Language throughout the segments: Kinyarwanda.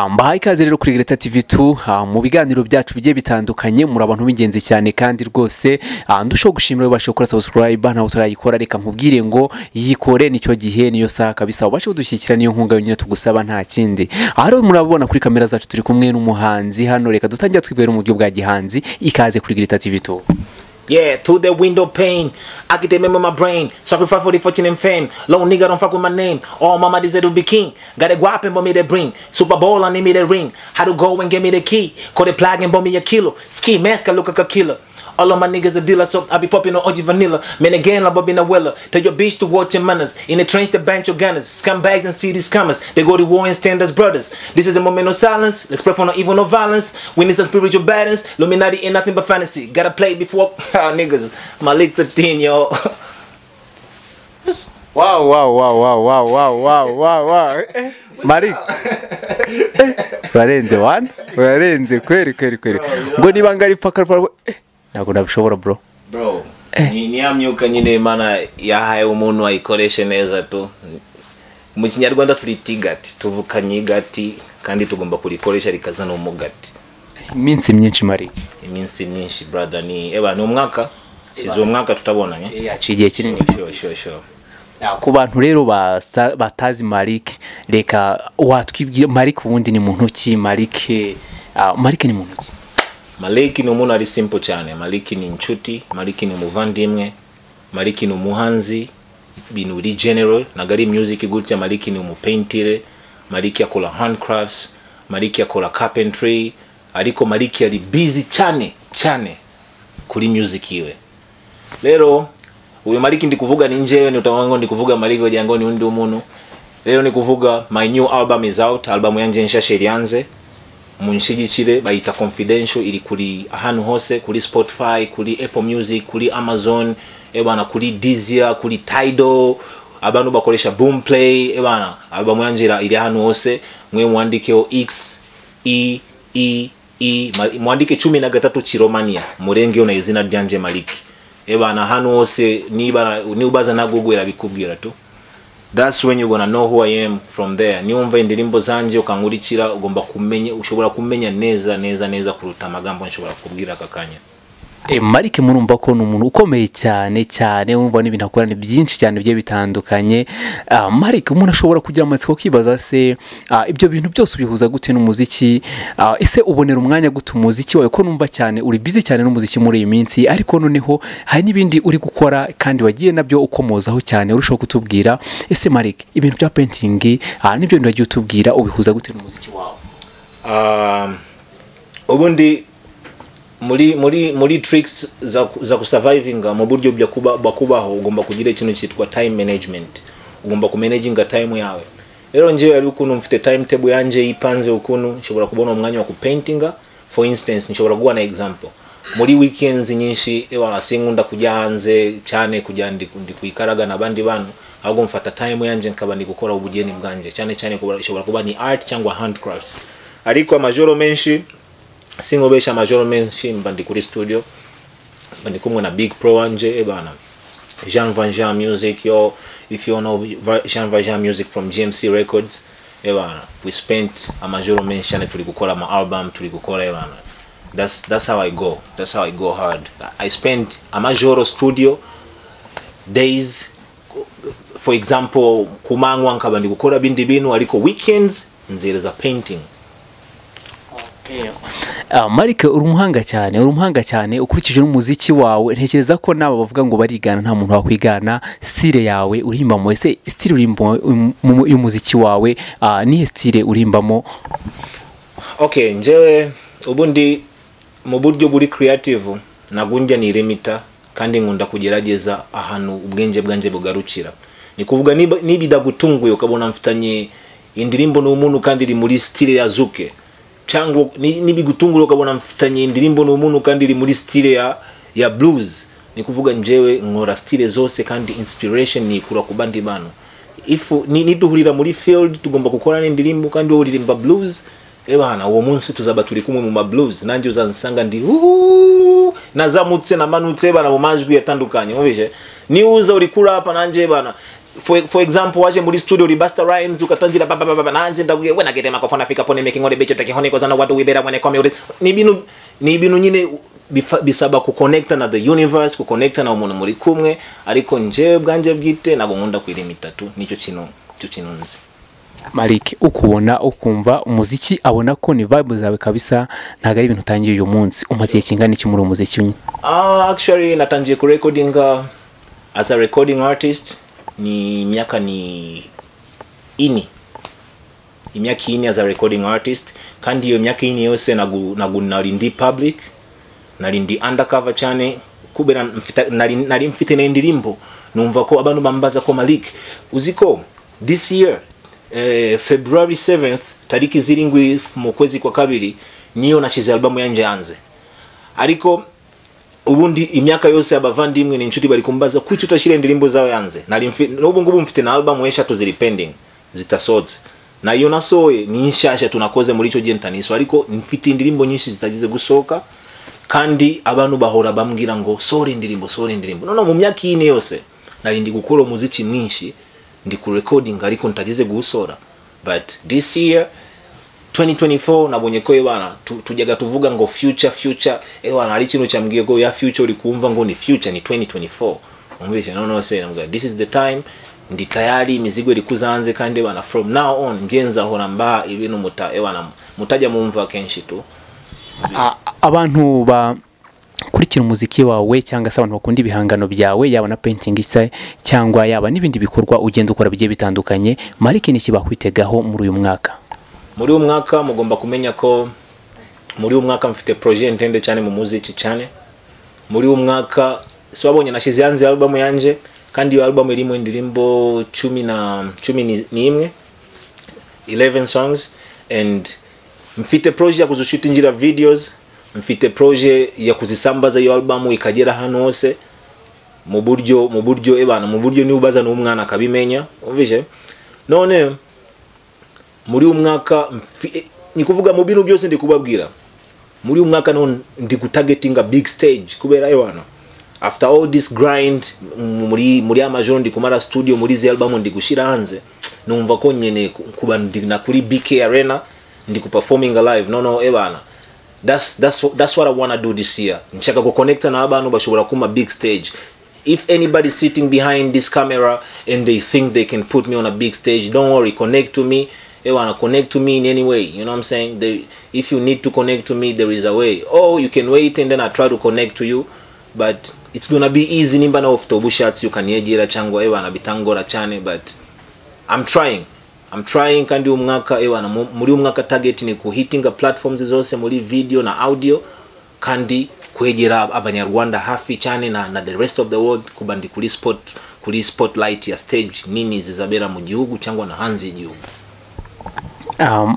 Mbahaye ikaze rero kuri Greta TV2 mu biganiro byacu bigiye bitandukanye muri abantu b'ingenzi cyane kandi rwose ndushaho gushimira ubashe gukora subscribe naho turayikora reka nkubwire ngo yikore nicyo gihe niyo saha kabisa ubashe kudushyikira niyo nkunga yonyine tugusaba nta kindi. Rero murabona kuri kamera zacu turi kumwe n'umuhanzi hano reka dutangira twibwira mu buryo bwa gihanzi ikaze kuri Greta TV2. Yeah, to the window pane. I get them in my brain. Sacrifice for the fortune and fame. Low nigga don't fuck with my name. All mama deserve to be king. Got a guap and bomb me the bring. Super Bowl and me the ring. How to go and give me the key. Call the plug and bomb me a kilo. Ski mask, I look like a killer. All of my niggas a dealer, so I be popping on OG vanilla. Man again, like Bobby Nawella. Tell your bitch to watch your manners. In the trench, the bench your gunners. Scumbags and see these comers. They go to war and stand as brothers. This is the moment of silence. Let's pray for no evil, no violence. We need some spiritual balance. Illuminati ain't nothing but fantasy. Gotta play before niggas. Malik 13, yo. Wow. Malik. Warenze one. Warenze kweri. Ngo niba ngari faka nako nabishobora bro. Ni amyuka nyine mana yahaye umuntu ayikoreshe neza to. Mu kinyarwanda turitigati, tuvukanye igati kandi tugomba kurikoresha rikazana umugati. Iminsi myinshi Malik. Iminsi myinshi brother ni umwaka. Shizo umwaka tutabona nye. Yacigiye kinini. Sure. Ku bantu rero batazi Malik reka watwibwira Malik ubundi ni muntu ki Malik ni muntu ki? Malik ni umuntu ari simple cyane. Malik ni inshuti, Malik ni umuvandimwe, Malik ni umuhanzi bintu uri general nagari music gutya. Malik ni umupaintire, Malik yakora handcrafts, Malik yakora carpentry, ariko Malik yari busy cyane kuri music iwe. Rero uyu Malik ndi kuvuga ni njewe ni utawango ndi kuvuga Malik wajango ni undi umuntu. Rero ni kuvuga my new album is out. Album yanje nshyashya hanze. Munshigikire bayita confidential iri kuri ahantu hose kuri Spotify, kuri Apple Music, kuri Amazon, ebana kuri Deezer, kuri Tidal, abantu bakoresha Boomplay, ebana album yanje iri ahantu hose. Mwe mwandikeho XIII mwandike 13 Chiromania murenge yo na izina ryanje Malik. Ebana ahantu hose ni ubaza na Google irabikubwira tu. That's when you're gonna know who I am from there. Niumva indirimbo zanje ukankurikira ugomba kumenya ushobora kumenya neza kuruta amagambo nshobora kubwira akakanya. Malik murumva ko n'umuntu ukomeye cyane umva n'ibintu akora ni byinshi cyane bye bitandukanye. Malik umuntu ashobora kugira amatsiko kibaza se ibyo bintu byose ubihuza gute n'umuziki? Ese ubonera umwanya gute umuziki wawe ko numva cyane uri busy cyane n'umuziki muri iyi minsi ariko noneho hari n'ibindi uri gukora kandi wagiye nabyo ukomozaho cyane urushaho kutubwira. Ese Malik ibintu bya painting n'ibyo wagiye utubwira ubihuza gute n'umuziki wawe? Ubundi muri tricks za kusurvivinga mu buryo bya kubaho ugomba kugira ikintu cyitwa time management. Ugomba kumanaging time yawe. Rero nje ari ukuntu mfite timetable yanje ipanze ukuntu nshobora kubona umwanya wa kupaintinga. For instance nshobora kuba na example muri weekends nyinshi sinnkunda kujya hanze cyane kujya ndi kwikaraga nabandi bantu ahubwo mfata time yanje nkaba ndi gukora ubugeni bwanje cyane nshobora kuba ni art cyangwa handcrafts. Ariko amajoro menshi singobesha majoro menshi mbandi kuri studio mbandi kumwe na big pro wanje ebana Jean Valjean Music. Yo, if you know Jean Valjean Music from GMC Records, ebana we spent a majoro menshi cyane turi gukora ma album turi gukora ebana. That's how I go hard. I spent a majoro studio days. For example kumangwa nkaba ndi gukora bindi bintu ariko weekends nzereza painting. Malik uri umuhanga cyane ukurikije n'umuziki wawe ntekereza ko naba bavuga ngo barigana nta muntu wakwigana style yawe urimbamo. Ese style urimbamo y'umuziki wawe ni style urimbamo? Okay, njewe ubundi mu buryo buri creative nagunjya ni limita kandi nkunda kugerageza ahantu ubwenge bwanje bugarukira. Ni kuvuga nibidagutunguye ukabona mfitanye indirimbo n'umuntu kandi iri muri style ya zuke cyangwa nibigutungura ukabona mfitanye indirimbo n'umuntu kandi iri muri style ya blues. Ni kuvuga njewe nkora style zose kandi inspiration ni kura kubandi bano. If niduhurira muri field tugomba gukora n'indirimbo kandi wo uririmba blues ebana uwo munsi tuzaba turi kumwe mu blues nanjye uzansanga ndi nazamutse namanutse bana mu majwi yatandukanye mubije ni uza uri kurapa nanjye bana for example waje muri studio ribasta rhymes ukatangira baba nanje ndaguye wena gete microphone afika pone making on becho take hone kozana watu wibera mwene come ni ibintu nyine bisaba ku connect na the universe, ku connect na umuntu muri kumwe, ariko nje bwanje bwite nago nkunda kwirimita tu nicyo kinunzi. Malik, ukubona ukumva umuziki abona ko ni vibe zawe kabisa, ntago ari ibintu utangiye uyu munsi, umaze kingana iki muri umuziki unye? Actually natangiye ku recording as a recording artist ni miaka ni ini imyaka ini as a recording artist, kandi iyo myaka ini yose narindi public, narindi undercover cyane, kubera nari mfite n'indirimbo numva ko abantu bambaza ko Malik uziko this year February 7th tariki zirindwi mu kwezi kwa kabiri niyo nashize album yanje hanze. Ariko ubundi imyaka yose abavandimwe n'inshuti bari kumbaza kuki utashira indirimbo zawe hanze. N'ubu ngubu mfite na album eshatu ziri pending zitasoze, na iyo nasoye ni nshyashya tunakoze muri cyo gihe ntaniso, ariko mfite indirimbo nyinshi zitagize gusoka, kandi abantu bahora bambwira ngo sore indirimbo none mu myaka ine yose narindi gukora umuziki mwinshi, ndi ku recording ariko ntagize gusora. But this year 2024 nabonye ko ebana tujyaga tuvuga ngo future ebana ari kintu cyambwiye go ya future uri kumva ngo ni future ni 2024. Umvise no say nambwa this is the time, ndi tayari imizigo iri kuzanze, kandi ebana from now on ngenza hora mba ibintu mutajya mumva kenshi tu. Abantu ba kurikira umuziki wawe cyangwa se abantu bakunda ibihangano byawe, yaba na painting isa cyangwa yaba n'ibindi bikorwa ugenda ukora bigiye bitandukanye, Malik ni kibakwitegaho muri uyu mwaka? Muri uyu mwaka mugomba kumenya ko muri uyu mwaka mfite project ntende cyane mu muziki cyane. Muri uyu mwaka swabonye nashize hanze album yanje, kandi iyo album irimo indirimbo 11 11 songs, and mfite project ya kuzushutingira videos, mfite project ya kuzisambaza iyo album ikagera hano hose mu buryo ebana mu buryo ni ubaza n'umwana akabimenya. Umvije none muri umwaka ni kuvuga mu bintu byose ndi kubabwira, muri umwaka none ndi gutargetinga big stage, kubera ebana after all this grind muri Amazon ndi kumara studio muri zi album ndi gushira hanze, numva ko nyene kuba ndi na kuri BK Arena ndi ku performing live. No ebana that's what I want to do this year. Nshaka ko connect na abantu bashobora kuma big stage. If anybody sitting behind this camera and they think they can put me on a big stage, don't worry, connect to me. They want to connect to me in any way, you know what I'm saying? If you need to connect to me, there is a way. Or you can wait and then I try to connect to you, but it's gonna be easy. Nimba na of tobushatsi you can yejira changwa ewana bitangora chane, but I'm trying, kandi umwaka ewana muri umwaka target ni ku hitting platforms zose muri video na audio, kandi kwegera abanyarwanda hafi cyane na the rest of the world, kubandi kuri spotlight ya stage nini zizabera mu gihugu cyangwa na hanze y'igihugu.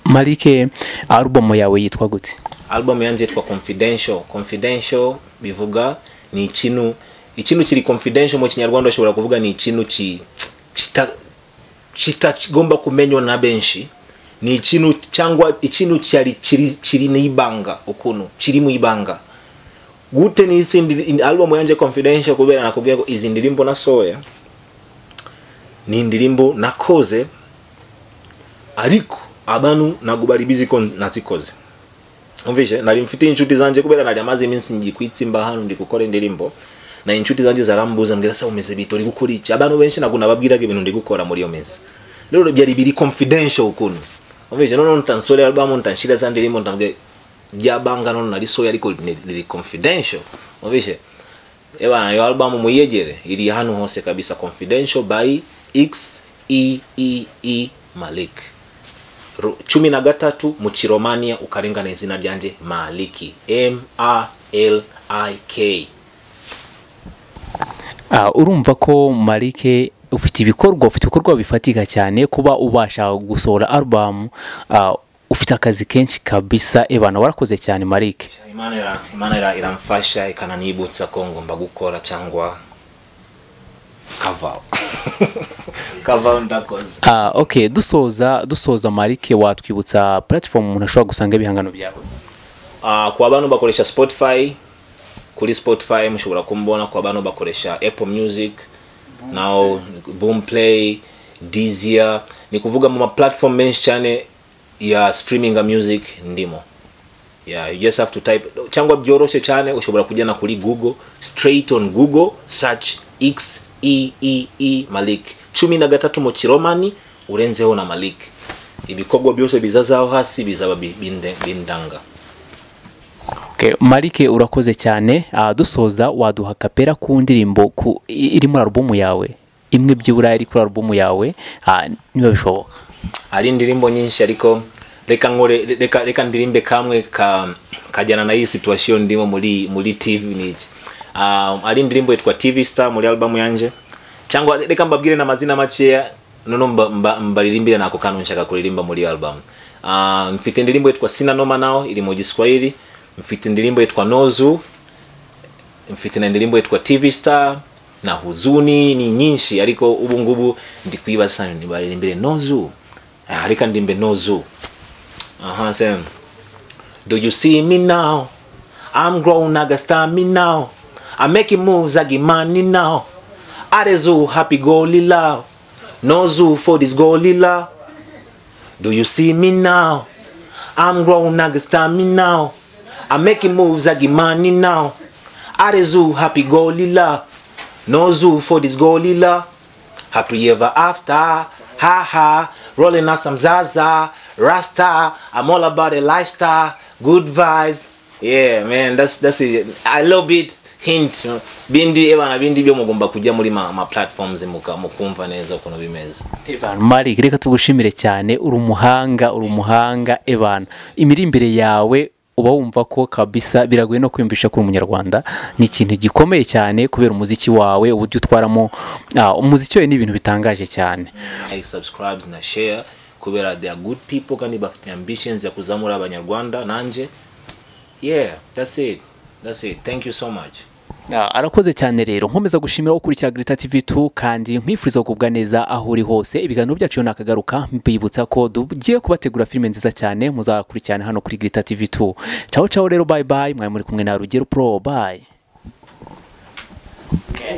Malik, album yawe yitwa gute? Album yanje yitwa Confidential bivuga ni ikintu kiri confidential mu kinyarwanda, ashobora kuvuga ni ikintu kitagomba kumenywa na benshi, ni ikintu cyangwa ikintu kiri n'ibanga, ukuntu kiri mu ibanga gute. Ni isindi album yanje Confidential kubera nakubwiye ko izi ndirimbo nasoya ni indirimbo nakoze, ariko abantu nago bari bizi ko nazikoze. Umvise nari mfite inshuti zanje kubera nari amaze iminsi ngi kwitsimba hano ndi gukora indirimbo, na inshuti zanje zarambuza mbwira sa umeze bito uri gukora iki. Abantu benshi nago nababwiraga ibintu ndi gukora muri yo minsi, rero byari biri confidential ukuntu. Umvise none ntansore album ntanshira za ndirimbo ndambwe byabanga none nari soya, ariko ni confidential. Umvise ebana yo album muyegere iri hano hose kabisa, Confidential by XIII Malik. 13 mu Kiromania ukarengana izina ryanje Maliki, MALIK. Urumva ko Malik ufite ibikorwa bifatika cyane, kuba ubasha gusohora album, ufite akazi kenshi kabisa. Ebana warakoze cyane Malik. Imana iramfasha ikananibutsa ko ngomba gukora cyangwa kava ndakoze. Okay, dusoza Malik, watwibutsa platform umuntu ashobora gusanga ibihangano byawe? Kwa abantu bakoresha Spotify, kuri Spotify mushobora kumbona. Kwa abantu bakoresha Apple Music now Boomplay, Deezer, ni kuvuga mu platform menshi cyane ya streaming music ndimo. Yeah, you just have to type, cyangwa byoroshe cyane ushobora kujyana kuri Google, straight on Google search XIII Malik 13 mu kiromani urenzeho na Malik, ibikorwa byose bizazaho hasi bizaba bindanga. Okay, Malik urakoze cyane. Dusoza waduha kapera ku ndirimbo iri muri album yawe imwe byibura iri kuri album yawe niba bishoboka? Ari indirimbo nyinshi ariko reka ndirimbe kamwe kajyana na iyi situation ndimo muri TV niki. Ari indirimbo yitwa TV Star muri album yanje, cyangwa reka mbabwire na mazina makeya nono mbaririmbire nako kantu nshaka kuririmba muri album. Mfite indirimbo yitwa Sina Noma Nao iri mu Giswahili, mfite indirimbo yitwa Nozu, mfite na indirimbo yitwa TV Star na Huzuni, ni nyinshi ariko ubu ngubu ndi kwibaza sana nibaririmbire Nozu. Reka ndimbe Nozu. Sam. Do you see me now? I'm grown, I got stamina now. I'm making moves, I get money now. Arezu happy go lila. Nozu for this go lila. Do you see me now? I'm grown, I got stamina now. I'm making moves, I get money now. Arezu happy go lila. Nozu for this go lila. Happy ever after. Ha ha. Rolling out some Zaza. Rasta. I'm all about a lifestyle. Good vibes. Yeah, man, that's it. I love it. Hint. Bindi ebana bindi byo mugomba kujya muri ma platforms mukumva neza kuno bimeze. Evan Malik, reka tugushimire cyane. Uri umuhanga Evan. Imirimbire yawe uba wumva ko kabisa biragoye no kwiyumvisha kuri umunyarwanda. Ni ikintu gikomeye cyane kubera umuziki wawe uburyo utwaramo umuziki wawe ni ibintu bitangaje cyane. Subscribe na share kubera they are good people kandi bafite ambitions ya kuzamura abanyarwanda nanje. Yeah, that's it. Thank you so much. Arakoze cyane rero. Nkomeza gushimira ukurikira Grita TV2 kandi nkwifuriza kugubwa neza aho uri hose. Ibiganiro byacu nakagaruka mbibutsa ko dugiye kubategura filime nziza cyane muzakurikirana hano kuri Grita TV2. Ciao rero, bye bye. Mwari muri kumwe na Rugero Pro. Bye. Okay.